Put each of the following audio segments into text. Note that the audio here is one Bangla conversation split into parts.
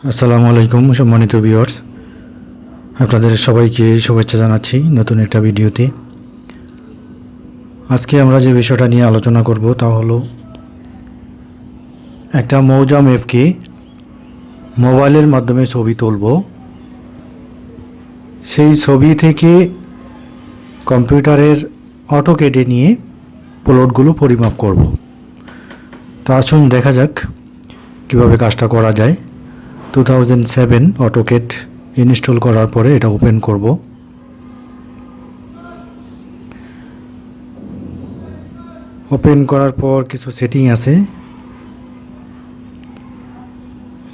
আসসালামু আলাইকুম সম্মানিত ভিউয়ার্স, আপনাদের সবাইকে শুভেচ্ছা জানাচ্ছি নতুন একটা ভিডিওতে। আজকে আমরা যে বিষয়টা নিয়ে আলোচনা করব তা হলো একটা মৌজা ম্যাপকে মোবাইলের মাধ্যমে ছবি তুলব, সেই ছবি থেকে কম্পিউটারের অটোক্যাডে নিয়ে প্লটগুলো পরিমাপ করব। তা আসুন দেখা যাক কীভাবে কাজটা করা যায়। 2007 AutoCAD ইনস্টল করার পরে এটা ওপেন করব। ওপেন করার পর কিছু সেটিং আছে,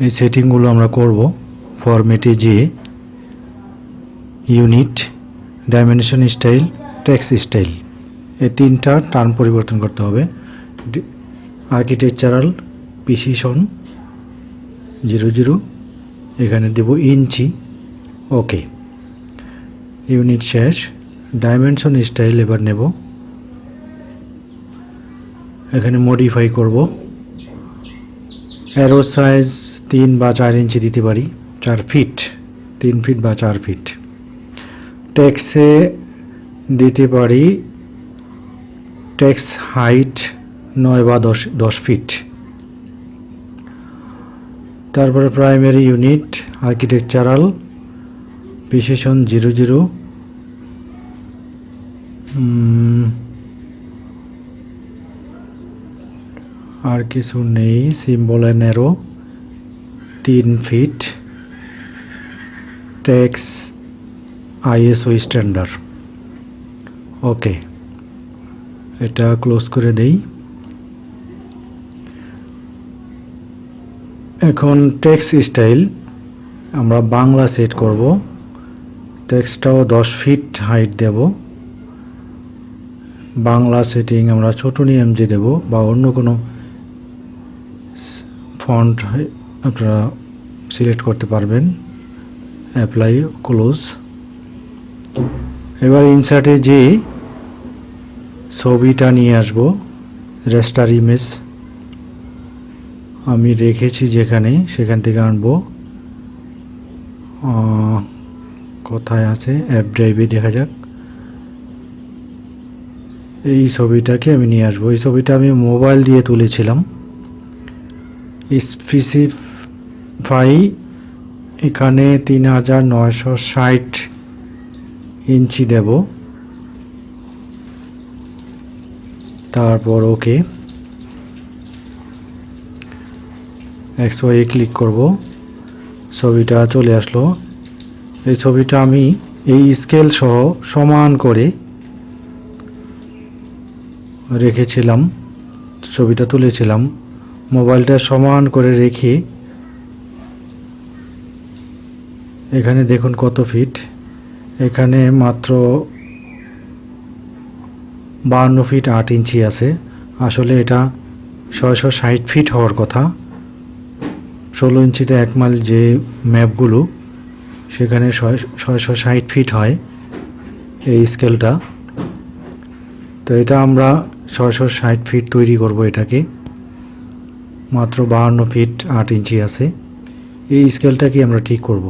এই সেটিংগুলো আমরা করব। ফরম্যাটে যে unit, dimension style, text style, এই তিনটা টার্ম পরিবর্তন করতে হবে। আর্কিটেকচারাল প্রিসিশন 00, এখানে দেব ইঞ্চি। ওকে, ইউনিট শেষ। ডাইমেনশন স্টাইল এবার নেব, এখানে মডিফাই করব। অ্যারো সাইজ 3 বা 4 ইঞ্চি দিতে পারি, 4 ফিট, 3 ফিট বা 4 ফিট। টেক্সে দিতে পারি টেক্সট হাইট 9 বা 10 ফিট। তারপরে প্রাইমারি ইউনিট আর্কিটেকচারাল প্রিসিশন 00, আর কিছু নেই। Symbol and arrow 3 fit. Text ISO standard. ওকে, এটা ক্লোজ করে দেই। এখন টেক্সট স্টাইল আমরা বাংলা সেট করব। টেক্সটটাও 10 ফিট হাইট দেব। বাংলা সেটিং আমরা ছোট নিয়মজি দেব, বা অন্য কোনো ফন্ট আপনারা সিলেক্ট করতে পারবেন। Apply, close. এবার ইনসার্টে যে ছবিটা নিয়ে আসব, রেস্টার ইমেজ আমি রেখেছি যেখানে, সেখান থেকে আনবো। কোথায় আছে? অ্যাপ ড্রাইভে দেখা যাক। এই ছবিটাকে আমি নিয়ে আসবো। এই ছবিটা আমি মোবাইল দিয়ে তুলেছিলাম। স্পেসিফাই এখানে 3960 ইঞ্চি দেব। তারপর ওকে, XY ক্লিক করব। ছবিটা চলে আসলো। এই ছবিটা আমি এই স্কেল সহ সমান করে রেখেছিলাম, ছবিটা তুলেছিলাম। মোবাইলটা সমান করে রেখে এখানে দেখুন কত ফিট। এখানে মাত্র 52 ফিট 8 ইঞ্চি আছে। আসলে এটা 660 ফিট হওয়ার কথা। 16 ইঞ্চিতে 1 মাইল যে ম্যাপগুলো, সেখানে 660 ফিট হয় এই স্কেলটা। তো এটা আমরা 660 ফিট তৈরি করব। এটাকে মাত্র 52 ফিট 8 ইঞ্চি আছে। এই স্কেলটাকে আমরা ঠিক করব।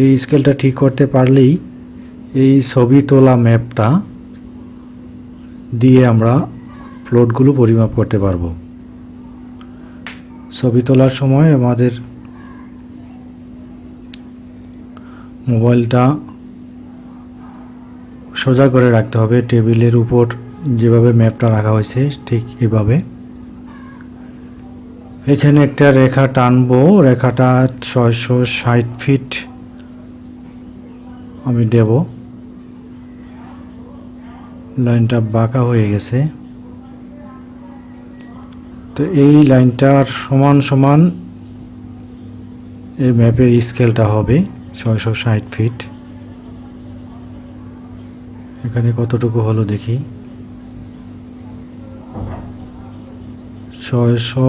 এই স্কেলটা ঠিক করতে পারলেই এই ছবি তোলা ম্যাপটা দিয়ে আমরা প্লটগুলো পরিমাপ করতে পারবো। ছবি তোলার সময় আমাদের মোবাইলটা সোজা করে রাখতে হবে, টেবিলের উপর যেভাবে ম্যাপটা রাখা হয়েছে ঠিক এভাবে। এখানে একটা রেখা টানবো, রেখাটা 660 ফিট আমি দেব। লাইনটা বাঁকা হয়ে গেছে, তো এই লাইনটার সমান সমান এই ম্যাপের স্কেলটা হবে 660 ফিট। এখানে কতটুকু হলো দেখি। 600,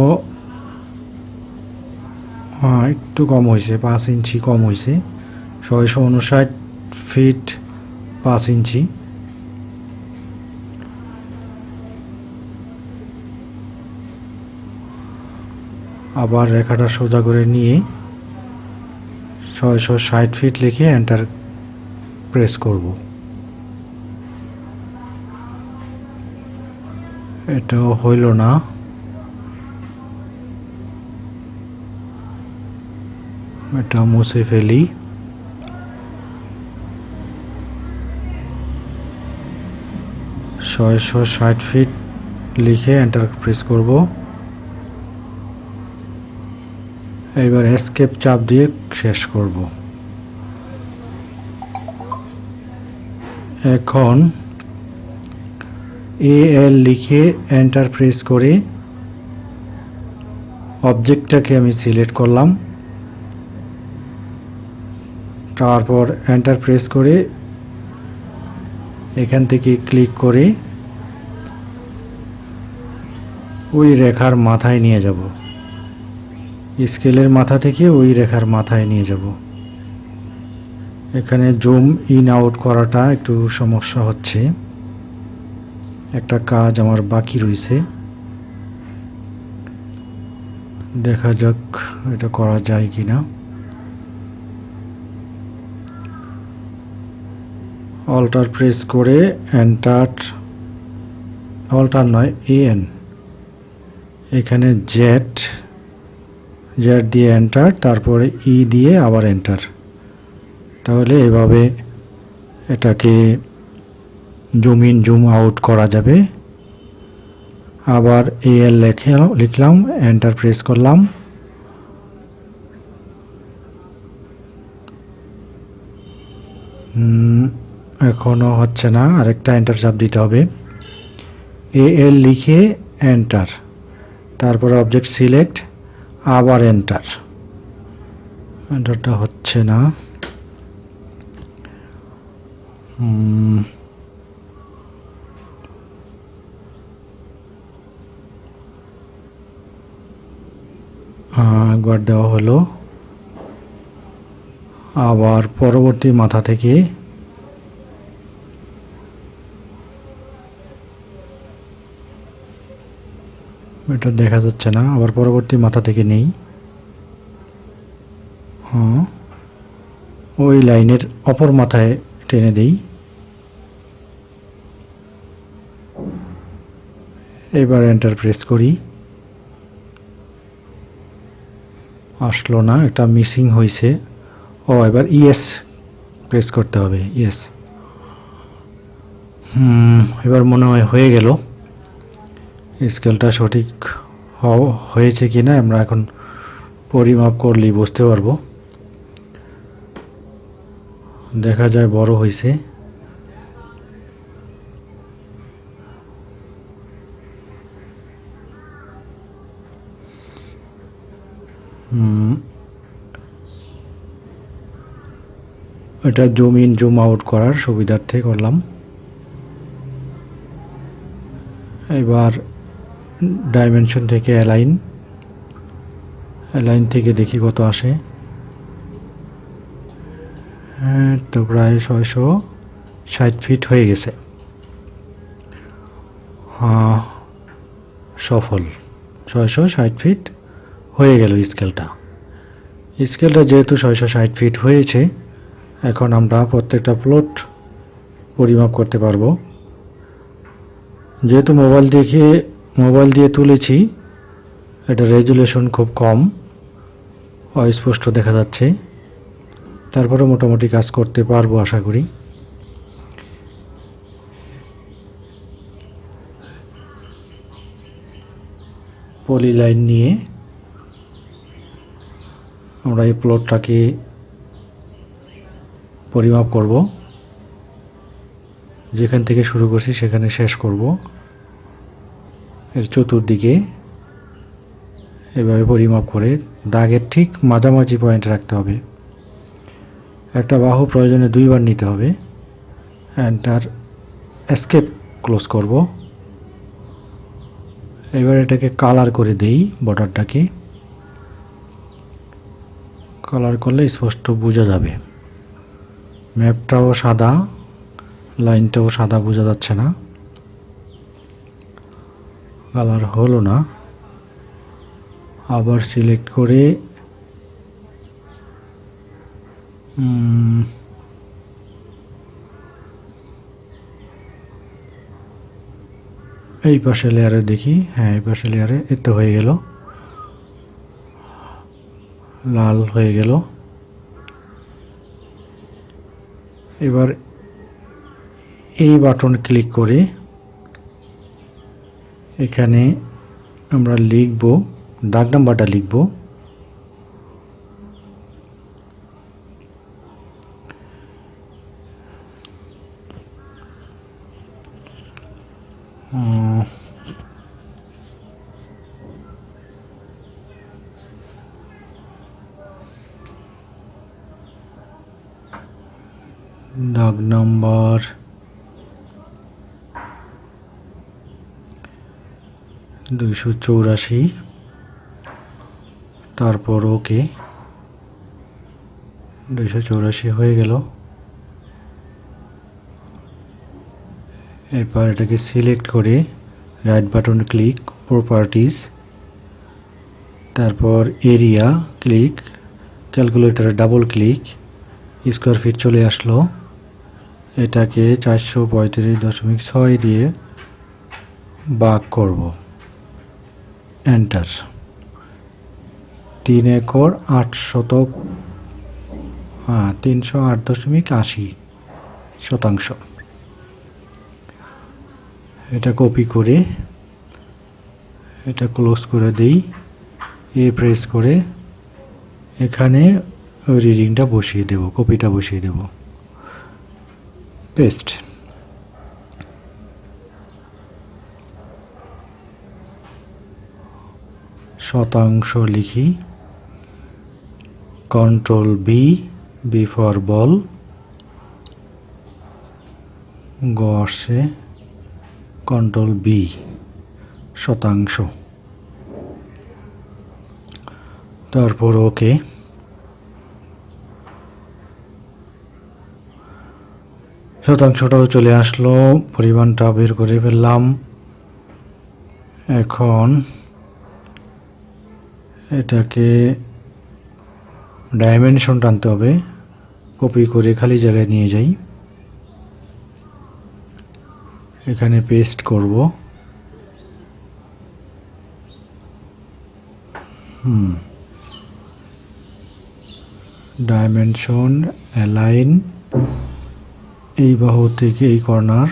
হ্যাঁ একটু কম হয়েছে, 5 ইঞ্চি কম হয়েছে। 659 ফিট 5 ইঞ্চি। আবার রেখাটা সোজা করে নিয়ে 660 ফিট লিখে এন্টার প্রেস করব। এটাও হইল না। এটা মুছে ফেলি। 660 ফিট লিখে এন্টার প্রেস করব। এবার এসকেপ চাপ দিয়ে শেষ করব। এখন এল লিখে এন্টার প্রেস করে অবজেক্টটাকে আমি সিলেক্ট করলাম। তারপর এন্টার প্রেস করে এখান থেকে ক্লিক করে ওই রেখার মাথায় নিয়ে যাব। স্কেলের মাথা থেকে ওই রেখার মাথায় নিয়ে যাব। এখানে জুম ইন আউট করাটা একটু সমস্যা হচ্ছে, একটা কাজ আমার বাকি রয়েছে। দেখা যাক এটা করা যায় কিনা। অল্টার প্রেস করে অল্টার নয় এন, এখানে জেড দিয়ে এন্টার, তারপরে ই দিয়ে আবার এন্টার। তাহলে এভাবে এটাকে জুম ইন জুম আউট করা যাবে। আবার এল লিখলাম, এন্টার প্রেস করলাম। এখনো হচ্ছে না, আরেকটা এন্টার চাপ দিতে হবে। এল লিখে এন্টার, তারপর অবজেক্ট সিলেক্ট, আবার এন্টার। এন্টারটা হচ্ছে না। একবার দেওয়া হলো। আবার পরবর্তী মাথা থেকে এটা দেখা যাচ্ছে না, আবার পরবর্তী মাথা থেকে নেই। ওই লাইনের অপর মাথায় টেনে দেই। এবার এন্টার প্রেস করি, আসলো না, এটা মিসিং হয়েছে। এবার ইয়েস প্রেস করতে হবে, ইয়েস। এবার মনে হয় হয়ে গেল। স্কেলটা সঠিক হয়েছে কিনা আমরা এখন পরিমাপ করলেই বুঝতে পারবো। দেখা যায় বড় হয়েছে। এটা জুম ইন জুম আউট করার সুবিধার্থে করলাম। এবার ডাইমেনশন থেকে অ্যালাইন থেকে দেখি কত আসে। তো প্রায় 660 ফিট হয়ে গেছে। সফল, 660 ফিট হয়ে গেল স্কেলটা। যেহেতু 660 ফিট হয়েছে, এখন আমরা প্রত্যেকটা প্লট পরিমাপ করতে পারবো। যেহেতু মোবাইল দিয়ে তুলেছি, এটা রেজুলেশন খুব কম, অস্পষ্ট দেখা যাচ্ছে। তারপরে মোটামুটি কাজ করতে পারবো আশা করি। পলি লাইন নিয়ে আমরা এই প্লটটাকে পরিমাপ করব। যেখান থেকে শুরু করছি সেখানে শেষ করব। এর চতুর্দিকে এভাবে পরিমাপ করে দাগের ঠিক মাঝামাঝি পয়েন্ট রাখতে হবে। একটা বাহু প্রয়োজনে 2 বার নিতে হবে। এন্টার, এসকেপ ক্লোজ করব। এবার এটাকে কালার করে দেই, বর্ডারটাকে কালার করলে স্পষ্ট বোঝা যাবে। ম্যাপটাও সাদা, লাইনটাও সাদা, বোঝা যাচ্ছে না। কালার হলো না। আবার সিলেক্ট করে এই পাশে লেয়ারে দেখি, হ্যাঁ এই পাশে লেয়ারে এতে হয়ে গেল, লাল হয়ে গেল। এবার এই বাটন ক্লিক করে এখানে আমরা লিখব, দাগ নাম্বারটা লিখব। দাগ নাম্বার 284, তারপর ওকে। 284 হয়ে গেল। এবার এটাকে সিলেক্ট করে রাইট বাটন ক্লিক, প্রপার্টিজ, তারপর area click, ক্যালকুলেটরে double click, square feet চলে আসলো। এটাকে 435.6 দিয়ে ভাগ করব, এন্টার। 3 একর 8 শতক, 308.80 শতাংশ। এটা কপি করে এটা ক্লোজ করে দেই, প্রেস করে এখানে রিডিংটা বসিয়ে দেব, কপিটা বসিয়ে দেব, পেস্ট। শতাংশ লিখি, কন্ট্রোল বি ফর বল, গসে কন্ট্রোল বি, শতাংশ, তারপর ওকে। শতাংশটাও চলে আসলো, পরিমাণটা বের করে ফেললাম। এখন এটাকে ডাইমেনশন টানতে হবে, কপি করে খালি জায়গায় নিয়ে যাই, এখানে পেস্ট করব। ডাইমেনশন অ্যালাইন, এই বাহু থেকে এই কর্নার,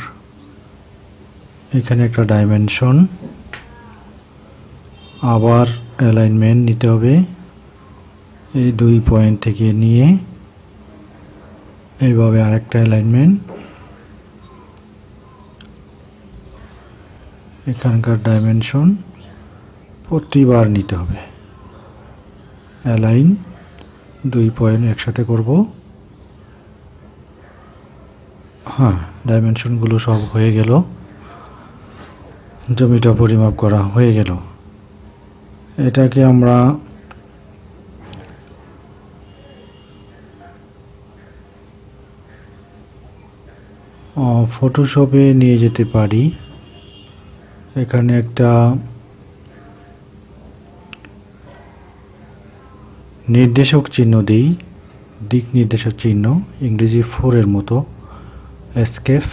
এখানে একটা ডাইমেনশন, আবার অ্যালাইনমেন্ট নিতে হবে, এই 2 পয়েন্ট থেকে নিয়ে এইভাবে আরেকটা অ্যালাইনমেন্ট, এখানকার ডাইমেনশন প্রতিবার নিতে হবে, অ্যালাইন 2 পয়েন্ট একসাথে করব। হ্যাঁ, ডাইমেনশনগুলো সব হয়ে গেল, জমিটা পরিমাপ করা হয়ে গেল। এটাকে আমরা ফটোশপে নিয়ে যেতে পারি। এখানে একটা নির্দেশক চিহ্ন দিই, দিক নির্দেশক চিহ্ন, ইংরেজি 4 এর মতো, এসকেপ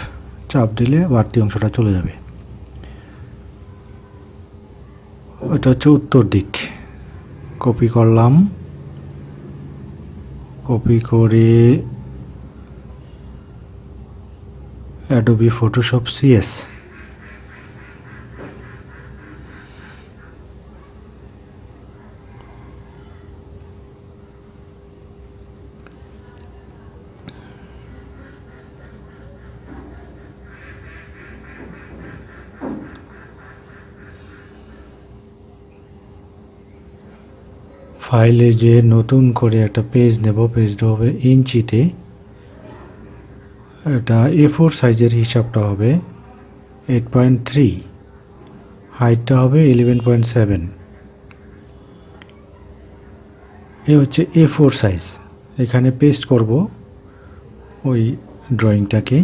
চাপ দিলে বাড়তি অংশটা চলে যাবে। এটা হচ্ছে উত্তর দিক, কপি করলাম, কপি করে অ্যাডোবি ফটোশপ CS, ফাইলে যে নতুন করে একটা পেজ নেব, পেজটা হবে ইঞ্চিতে, এটা A4 সাইজের হিসাবটা হবে 8.3, হাইটটা হবে 11.7। এ হচ্ছে A4 সাইজ। এখানে পেস্ট করব ওই ড্রয়িংটাকে,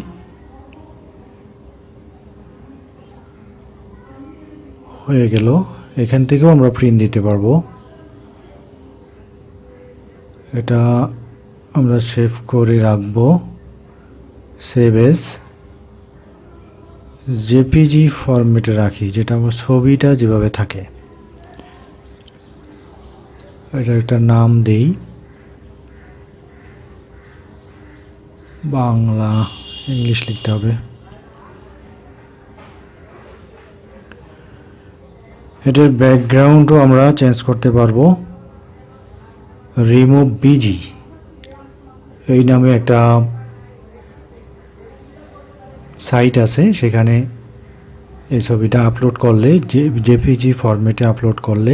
হয়ে গেল। এখান থেকেও আমরা প্রিন্ট দিতে পারবো। এটা আমরা সেভ করে রাখবো। সেভ এস জেপিজি ফরম্যাটে রাখি, যেটা আমার ছবিটা যেভাবে থাকে। এটা একটা নাম দেই, বাংলা, ইংলিশ লিখতে হবে। এটার ব্যাকগ্রাউন্ডও আমরা চেঞ্জ করতে পারবো। রিমুভ বিজি এই নামে একটা সাইট আছে, সেখানে এই ছবিটা আপলোড করলে, জেপিজি ফরম্যাটে আপলোড করলে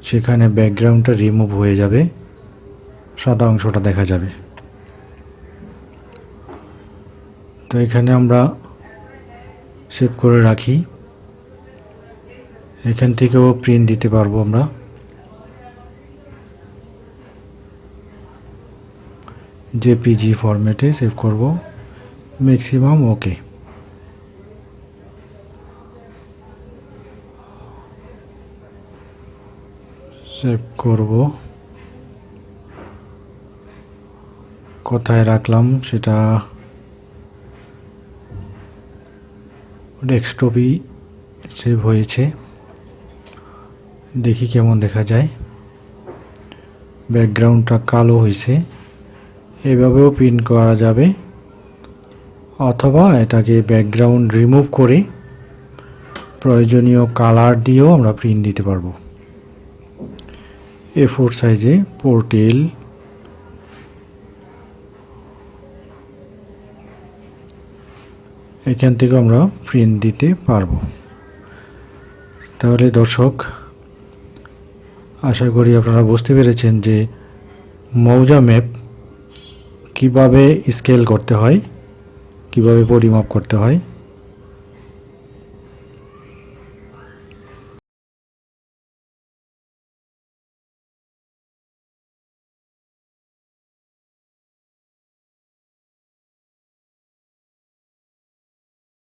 সেখানে ব্যাকগ্রাউন্ডটা রিমুভ হয়ে যাবে, সাদা অংশটা দেখা যাবে। তো এখানে আমরা সেভ করে রাখি। এখান থেকেও প্রিন্ট দিতে পারবো আমরা। জেপিজি ফরম্যাটে সেভ করব, ম্যাক্সিমাম ওকে। সেভ করব, কোথায় রাখলাম সেটা ডেস্কটপই সেভ হয়েছে। দেখি কেমন দেখা যায়। ব্যাকগ্রাউন্ডটা কালো হয়েছে। এভাবেও প্রিন্ট করা যাবে, অথবা এটাকে ব্যাকগ্রাউন্ড রিমুভ করে প্রয়োজনীয় কালার দিয়েও আমরা প্রিন্ট দিতে পারবো। A4 সাইজে পোর্টেল, এখান থেকে আমরা প্রিন্ট দিতে পারবো। তাহলে দর্শক, আশা করি আপনারা বুঝতে পেরেছেন যে মৌজা ম্যাপ কিভাবে স্কেল করতে হয়, কিভাবে পরিমাপ করতে হয়।